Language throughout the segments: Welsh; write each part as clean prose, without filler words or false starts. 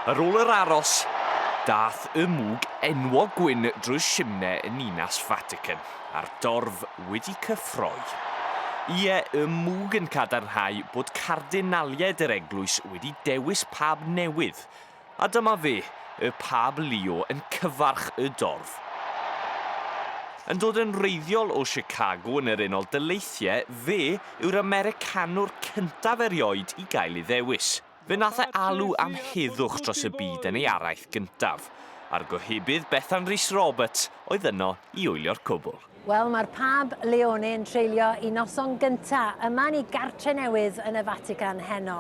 Ar ôl yr aros, dath y mwg enwog gwyn drwy'r simne yn Ninas Vatican, a'r dorf wedi cyffroi. Ie, y mwg yn cadarnhau bod cardinaliaid yr eglwys wedi dewis pawb newydd, a dyma fe, y pawb Leo yn cyfarch y dorf. Yn dod yn reiddiol o Chicago yn yr Unol Daleithiau, fe yw'r Americanwr cyntaf erioed i gael ei ddewis. Fe nath e alw am heddwch dros y byd yn ei araith gyntaf, a'r gohebydd Bethan Rhys-Roberts oedd yno i wylio'r cwbl. Wel, mae'r pawb Leone yn treulio i noson gyntaf yma ni gartre newydd yn y Vatican heno.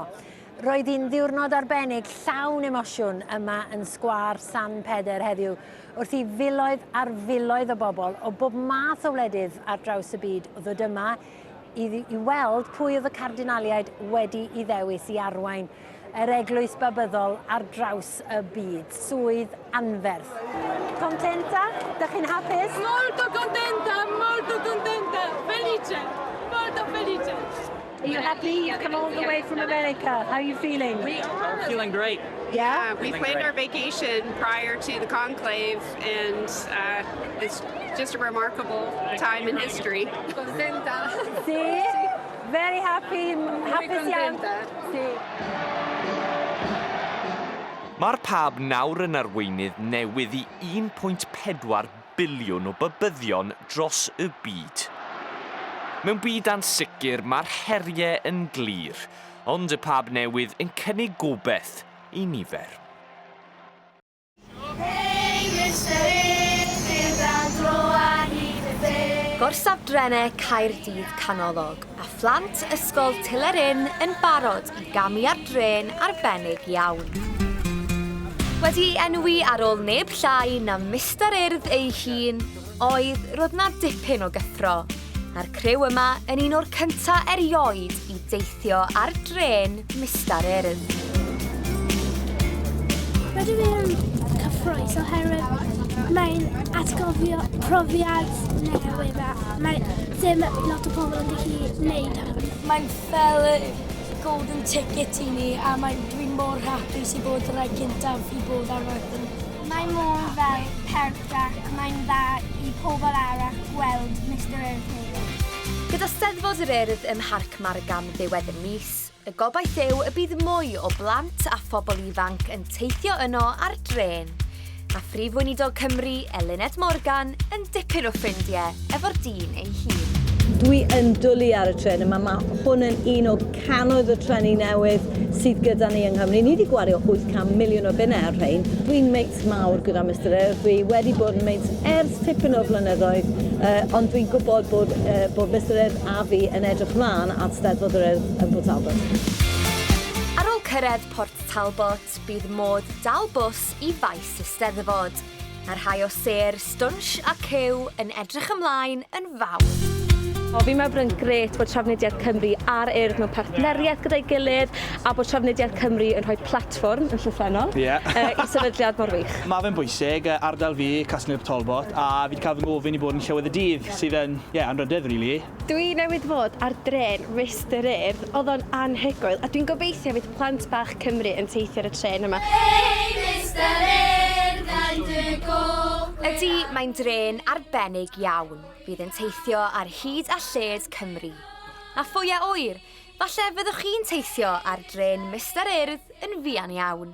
Roedd hi'n ddiwrnod arbennig llawn emosiwn yma yn sgwâr San Peder heddiw, wrth i filoedd ar filoedd o bobl o bob math o wledydd ar draws y byd o ddod yma i weld pwy oedd y cardinaliaid wedi i ddewis i arwain yr eglwys babyddol ar draws y byd. Swydd anferth. Contenta? Dach chi'n hapus? Molto contenta, felice, molto felice. Are you happy you've come all the way from America? How are you feeling? We're feeling great. Yeah, we planned our vacation prior to the conclave, and it's just a remarkable time in history. Contenta. Sí, very happy. Hapus iawn. Sí. Mae'r pawb nawr yn arweinydd newydd i 1.4 biliwn o bybyddion dros y byd. Mewn byd ansicr, mae'r heriau yn glir, ond y pawb newydd yn cynnig gobeith i nifer. Gorsaf drenau Caerdydd canolog a phlant ysgol Tylerin yn barod i gamu ar dren arbennig iawn. Wedi enwi ar ôl neb llai na Mistar Urdd ei hun, roedd na dipyn o gyffro, a'r criw yma yn un o'r cyntaf erioed i deithio ar dren Mistar Urdd. Rydw i'n cyffroes oherwydd mae'n atgofio profiad newydd a ddim lot o bobl yn gallu gwneud hwn. Mae'n fel golden ticket i ni a dwi'n mor hapus i bod yr gyntaf i bod ar wedyn. Mae'n mor fel perth ac mae'n dda i pobl arall gweld Mistar Urdd. Gyda Steddfod yr Urdd ym Mharc Margam ddiwedd y mis, y gobaith yw y bydd mwy o blant a phobl ifanc yn teithio yno ar dren. A Phrif Weinidog Cymru, Eluned Morgan, yn dipyn o ffrindiau efo'r dyn ei hun. Dwi yn dwlu ar y tren yma. Mae hwn yn un o canoedd o treni newydd sydd gyda ni yng Nghymru. Ni wedi gwario 800 miliwn o bunnau ar rhain. Dwi'n mates mawr gyda Mistar Urdd. Dwi wedi bod yn mates ers tipyn o flynyddoedd, ond dwi'n gwybod bod Mistar Urdd a fi yn edrych mlaen at Steddfod yr Urdd yn Port Talbot. Ar ôl cyrraedd Port Talbot, bydd modd dal bws i faes y Steddfod. A rhai o ser Stwnsh a Cyw yn edrych ymlaen yn fawr. Fi'n meddwl bod yn gret bod Trafnidiaeth Cymru a'r Urdd mewn partneriaeth gyda'i gilydd a bod Trafnidiaeth Cymru yn rhoi platfform yn llythrennol i sefydliad mor wych. Mae fe'n bwysig, ardal fi, Castlef Talbot, a fi wedi cael fy ngofyn i bod yn Llywydd y Dydd, sydd yn anrhydedd, rili. Dwi newydd fod ar dren Mistar Urdd, oedd o'n anhygoel, a dwi'n gobeithio fydd plant bach Cymru yn teithio ar y tren yma. Hey, Mistar Urdd, and the go! Ydy, mae'n dren arbennig iawn. Bydd yn teithio ar hyd a lled Cymru. A phwy a oer, falle fyddwch chi'n teithio ar dren Mistar Urdd yn fuan iawn.